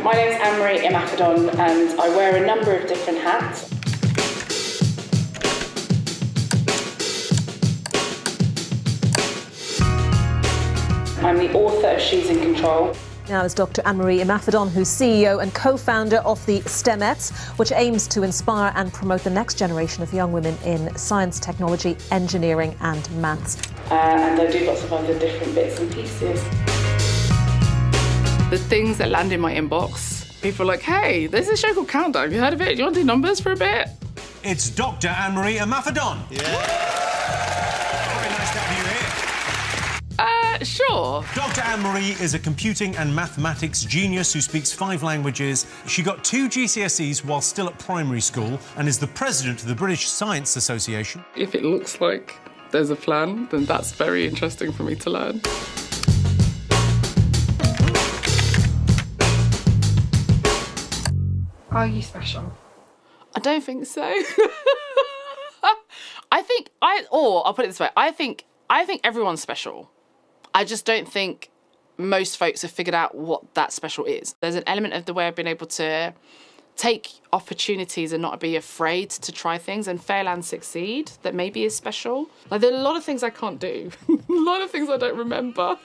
My name's Imafidon and I wear a number of different hats. I'm the author of She's in Control. Now is Dr. Anne-Marie Imafidon, who's CEO and co-founder of the STEMettes, which aims to inspire and promote the next generation of young women in science, technology, engineering and maths. And I do lots of other different bits and pieces. The things that land in my inbox, people are like, hey, there's this show called Countdown. Have you heard of it? Do you want to do numbers for a bit? It's Dr. Anne-Marie Imafidon. Yeah. Very nice to have you here. Sure. Dr. Anne-Marie is a computing and mathematics genius who speaks 5 languages. She got 2 GCSEs while still at primary school and is the president of the British Science Association. If it looks like there's a plan, then that's very interesting for me to learn. Are you special? I don't think so. I'll put it this way. I think everyone's special. I just don't think most folks have figured out what that special is. There's an element of the way I've been able to take opportunities and not be afraid to try things and fail and succeed that maybe is special. Like, there are a lot of things I can't do. A lot of things I don't remember.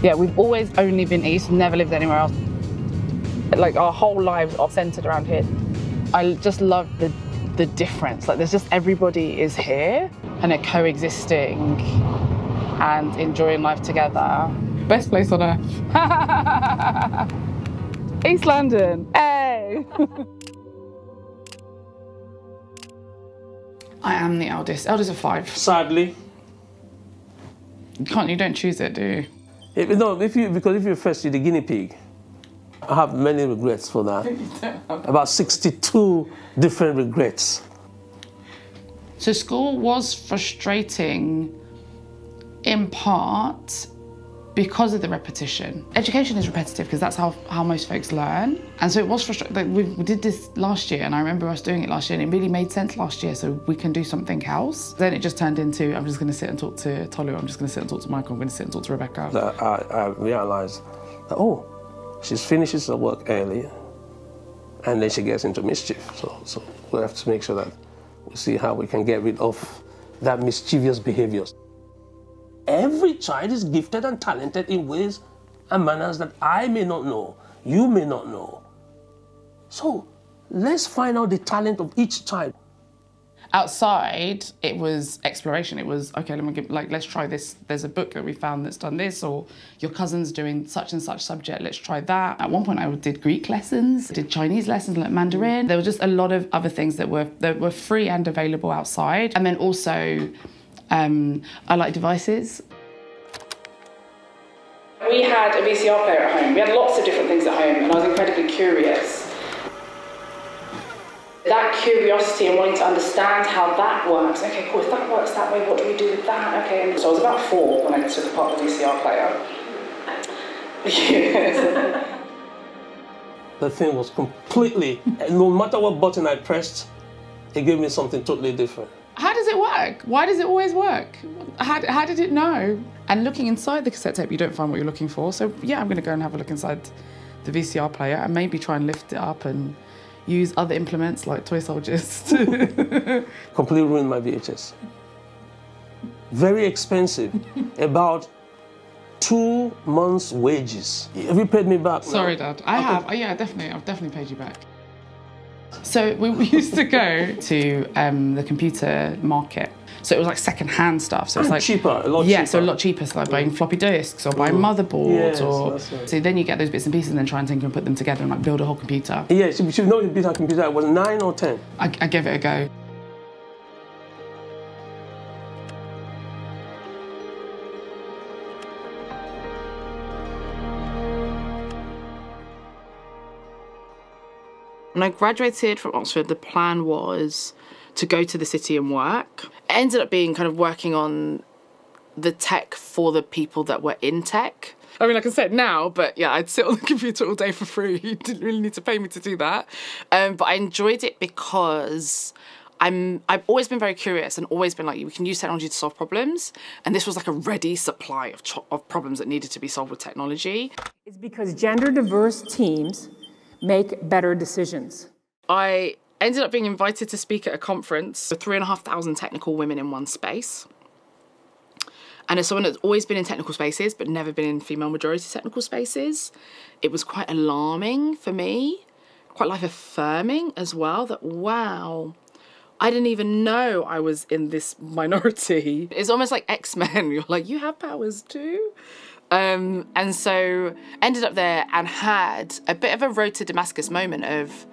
Yeah, we've always only been east, never lived anywhere else. Like, our whole lives are centred around here. I just love the difference. Like, there's just, everybody is here and they're coexisting and enjoying life together. Best place on earth. East London, hey! I am the eldest of 5. Sadly. You don't choose it, do you? Because if you're first, you're the guinea pig. I have many regrets for that. About 62 different regrets. So school was frustrating in part because of the repetition. Education is repetitive because that's how most folks learn. And so it was frustrating. Like, we did this last year and I remember us doing it last year and it really made sense last year, so we can do something else. Then it just turned into, I'm just going to sit and talk to Tolu, I'm just going to sit and talk to Michael, I'm going to sit and talk to Rebecca. I realised that, she finishes her work early and then she gets into mischief. So we have to make sure that we see how we can get rid of that mischievous behaviours. Every child is gifted and talented in ways and manners that I may not know, you may not know. So let's find out the talent of each child. Outside, it was exploration. It was, okay, let's try this. There's a book that we found that's done this, or your cousin's doing such and such subject, let's try that. At one point, I did Greek lessons, did Chinese lessons, like Mandarin. There were just a lot of other things that were free and available outside. And then also, I like devices. We had a VCR player at home. We had lots of different things at home, and I was incredibly curious. That curiosity and wanting to understand how that works. Okay, cool, if that works that way, what do we do with that? Okay, and so I was about 4 when I took apart the VCR player. The thing was completely, no matter what button I pressed, it gave me something totally different. How does it work? Why does it always work? How did it know? And looking inside the cassette tape, you don't find what you're looking for. So yeah, I'm going to go and have a look inside the VCR player and maybe try and lift it up and use other implements like toy soldiers. Completely ruined my VHS. Very expensive. About 2 months' wages. Have you paid me back? Sorry, Dad. I have. Yeah, definitely. I've definitely paid you back. So we used to go to the computer market. So it was like second-hand stuff. So it's like cheaper, a lot cheaper. Yeah, so a lot cheaper. So like buying floppy disks or buying motherboards, or right. So then you get those bits and pieces and then try and tinker and put them together and like build a whole computer. Yeah, she know you built her computer. It was 9 or 10. I gave it a go. When I graduated from Oxford, the plan was to go to the city and work. It ended up being kind of working on the tech for the people that were in tech. I mean, I can say it now, but yeah, I'd sit on the computer all day for free. You didn't really need to pay me to do that. But I enjoyed it because I've always been very curious and always been like, we can use technology to solve problems. And this was like a ready supply of problems that needed to be solved with technology. It's because gender diverse teams make better decisions. I ended up being invited to speak at a conference with 3,500 technical women in one space. And as someone that's always been in technical spaces, but never been in female majority technical spaces, it was quite alarming for me, quite life affirming as well, that wow, I didn't even know I was in this minority. It's almost like X-Men. You're like, you have powers too? And so ended up there and had a bit of a road to Damascus moment of,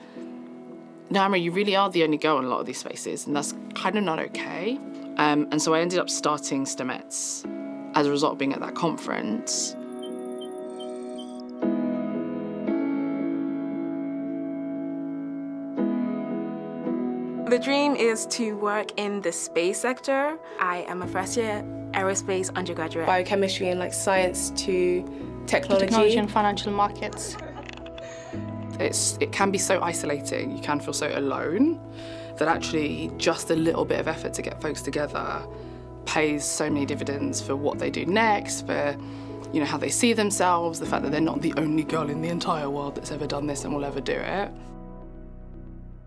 no, Amra, you really are the only girl in a lot of these spaces, and that's kind of not okay. And so I ended up starting STEMettes as a result of being at that conference. The dream is to work in the space sector. I am a first-year aerospace undergraduate. Biochemistry and like science to technology and financial markets. It can be so isolating, you can feel so alone, that actually just a little bit of effort to get folks together pays so many dividends for what they do next, for how they see themselves, the fact that they're not the only girl in the entire world that's ever done this and will ever do it.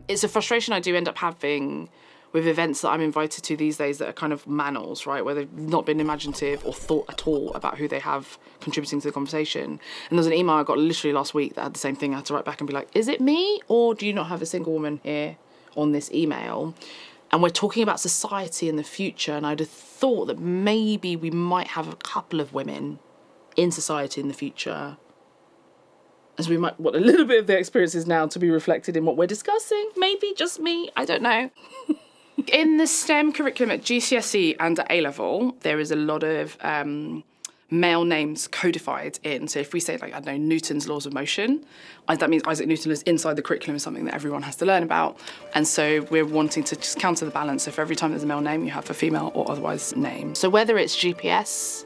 It's a frustration I do end up having with events that I'm invited to these days that are kind of manuals, right, where they've not been imaginative or thought at all about who they have contributing to the conversation. And there's an email I got literally last week that had the same thing. I had to write back and be like, is it me, or do you not have a single woman here on this email? And we're talking about society and the future, and I'd have thought that maybe we might have a couple of women in society in the future, as we might want a little bit of their experiences now to be reflected in what we're discussing. Maybe just me, I don't know. In the STEM curriculum at GCSE and at A-level, there is a lot of male names codified in. So if we say, like, I don't know, Newton's laws of motion, that means Isaac Newton is inside the curriculum, is something that everyone has to learn about. And so we're wanting to just counter the balance. So for every time there's a male name, you have a female or otherwise name. So whether it's GPS,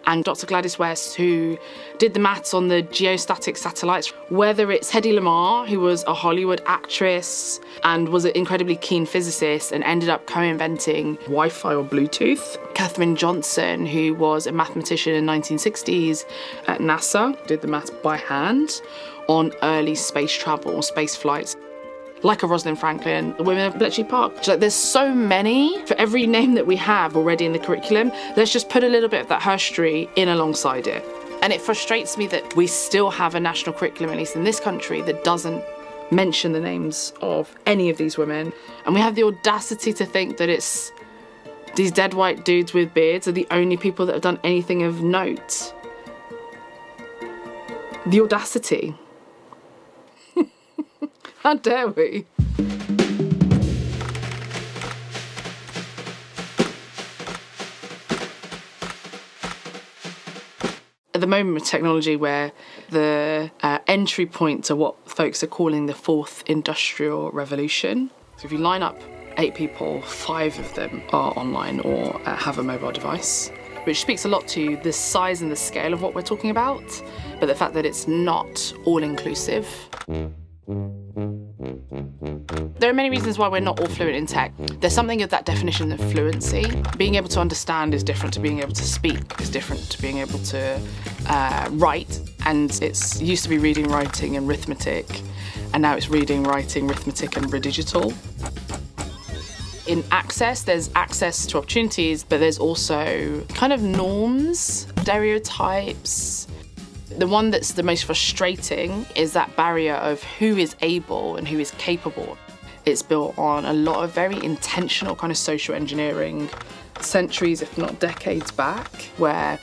and Dr. Gladys West, who did the maths on the geostatic satellites, whether it's Hedy Lamarr, who was a Hollywood actress and was an incredibly keen physicist and ended up co-inventing Wi-Fi or Bluetooth, Katherine Johnson, who was a mathematician in the 1960s at NASA, did the maths by hand on early space travel, space flights. Like a Rosalind Franklin, the women of Bletchley Park. Like, there's so many. For every name that we have already in the curriculum, let's just put a little bit of that herstory in alongside it. And it frustrates me that we still have a national curriculum, at least in this country, that doesn't mention the names of any of these women. And we have the audacity to think that it's these dead white dudes with beards are the only people that have done anything of note. The audacity. How dare we? At the moment with technology, where the entry point to what folks are calling the fourth industrial revolution. So if you line up 8 people, 5 of them are online or have a mobile device, which speaks a lot to the size and the scale of what we're talking about, but the fact that it's not all-inclusive. There are many reasons why we're not all fluent in tech. There's something of that definition of fluency. Being able to understand is different to being able to speak, is different to being able to write. And it's used to be reading, writing and arithmetic, and now it's reading, writing, arithmetic and digital. In access, there's access to opportunities, but there's also kind of norms, stereotypes. The one that's the most frustrating is that barrier of who is able and who is capable. It's built on a lot of very intentional kind of social engineering, centuries, if not decades back, where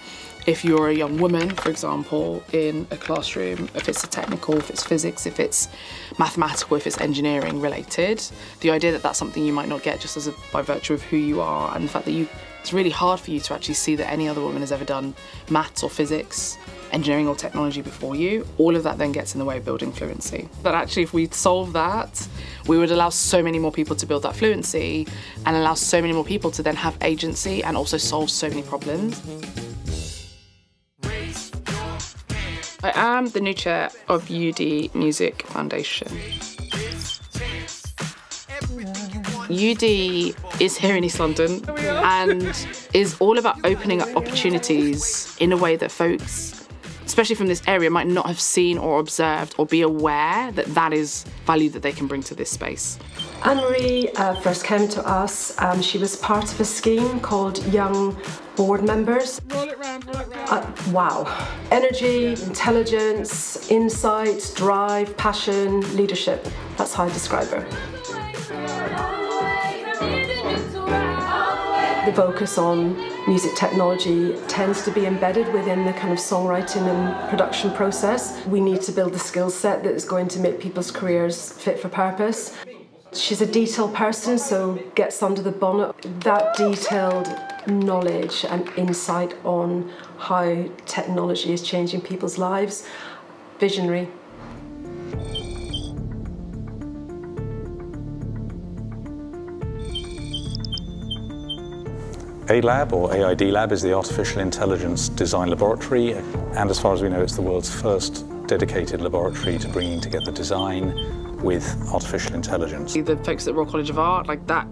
if you're a young woman, for example, in a classroom, if it's a technical, if it's physics, if it's mathematical, if it's engineering related, the idea that that's something you might not get just by virtue of who you are, and the fact that it's really hard for you to actually see that any other woman has ever done maths or physics, engineering or technology before you, all of that then gets in the way of building fluency. But actually, if we'd solve that, we would allow so many more people to build that fluency and allow so many more people to then have agency and also solve so many problems. I am the new chair of UD Music Foundation. UD is here in East London and is all about opening up opportunities in a way that folks, especially from this area, might not have seen or observed or be aware that that is value that they can bring to this space. Anne-Marie first came to us. She was part of a scheme called Young Board Members. Roll it round, roll it round. Wow. Energy, intelligence, insight, drive, passion, leadership. That's how I describe her. The focus on music technology tends to be embedded within the kind of songwriting and production process. We need to build a skill set that is going to make people's careers fit for purpose. She's a detailed person, so gets under the bonnet. That detailed knowledge and insight on how technology is changing people's lives. Visionary. ALAB, or AID Lab, is the Artificial Intelligence Design Laboratory, and as far as we know, it's the world's first dedicated laboratory to bringing together design with artificial intelligence. The folks at Royal College of Art, like that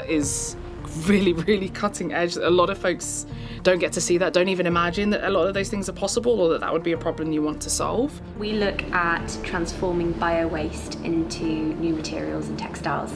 is really, really cutting edge. A lot of folks don't get to see that, don't even imagine that a lot of those things are possible or that that would be a problem you want to solve. We look at transforming bio-waste into new materials and textiles.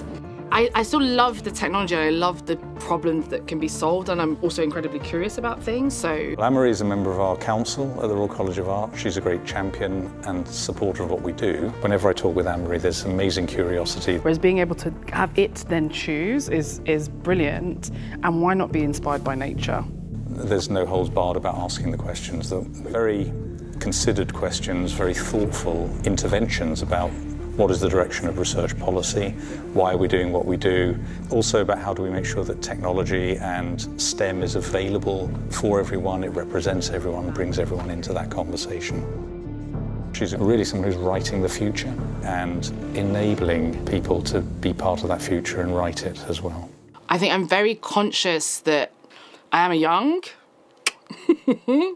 I still love the technology, I love the problems that can be solved, and I'm also incredibly curious about things, so... Anne-Marie is a member of our council at the Royal College of Art. She's a great champion and supporter of what we do. Whenever I talk with Anne-Marie, there's amazing curiosity. Whereas being able to have it then choose is brilliant, and why not be inspired by nature? There's no holds barred about asking the questions. They're very considered questions, very thoughtful interventions about what is the direction of research policy, why are we doing what we do, also about how do we make sure that technology and STEM is available for everyone, it represents everyone, brings everyone into that conversation. She's really someone who's writing the future and enabling people to be part of that future and write it as well. I think I'm very conscious that I am a young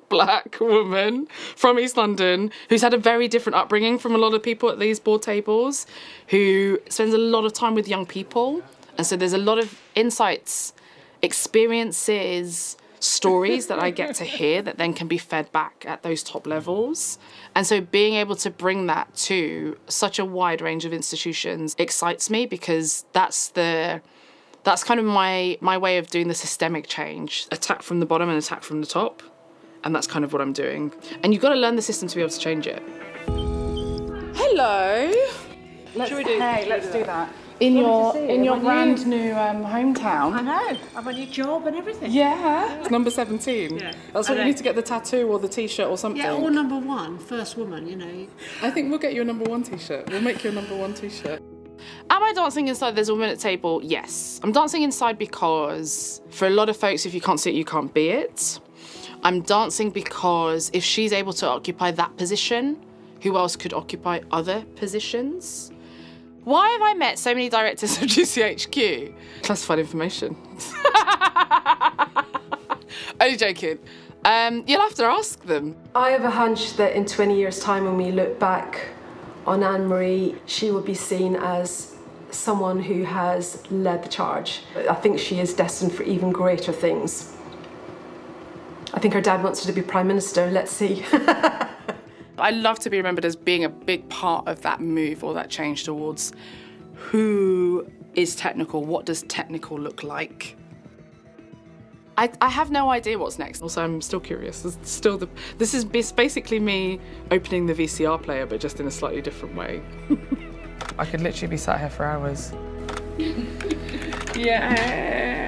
black woman from East London who's had a very different upbringing from a lot of people at these board tables, who spends a lot of time with young people, and so there's a lot of insights, experiences, stories that I get to hear that then can be fed back at those top levels. And so being able to bring that to such a wide range of institutions excites me, because that's kind of my way of doing the systemic change. Attack from the bottom and attack from the top. And that's kind of what I'm doing. And you've got to learn the system to be able to change it. Hello. Let's do that. In your brand new hometown. I know. I've a new job and everything. Yeah. It's number 17. Yeah. That's what you need to get the tattoo or the T-shirt or something. Yeah, or number 1, first woman, you know. I think we'll get you a number 1 T-shirt. We'll make you a number 1 T-shirt. Am I dancing inside There's a Woman at the Table? Yes. I'm dancing inside because for a lot of folks, if you can't see it, you can't be it. I'm dancing because if she's able to occupy that position, who else could occupy other positions? Why have I met so many directors of GCHQ? Classified information. Only joking. You'll have to ask them. I have a hunch that in 20 years' time, when we look back on Anne-Marie, she will be seen as someone who has led the charge. I think she is destined for even greater things. I think her dad wants her to be Prime Minister, let's see. I love to be remembered as being a big part of that move or that change towards who is technical, what does technical look like. I have no idea what's next, also I'm still curious. This is basically me opening the VCR player, but just in a slightly different way. I could literally be sat here for hours. Yeah.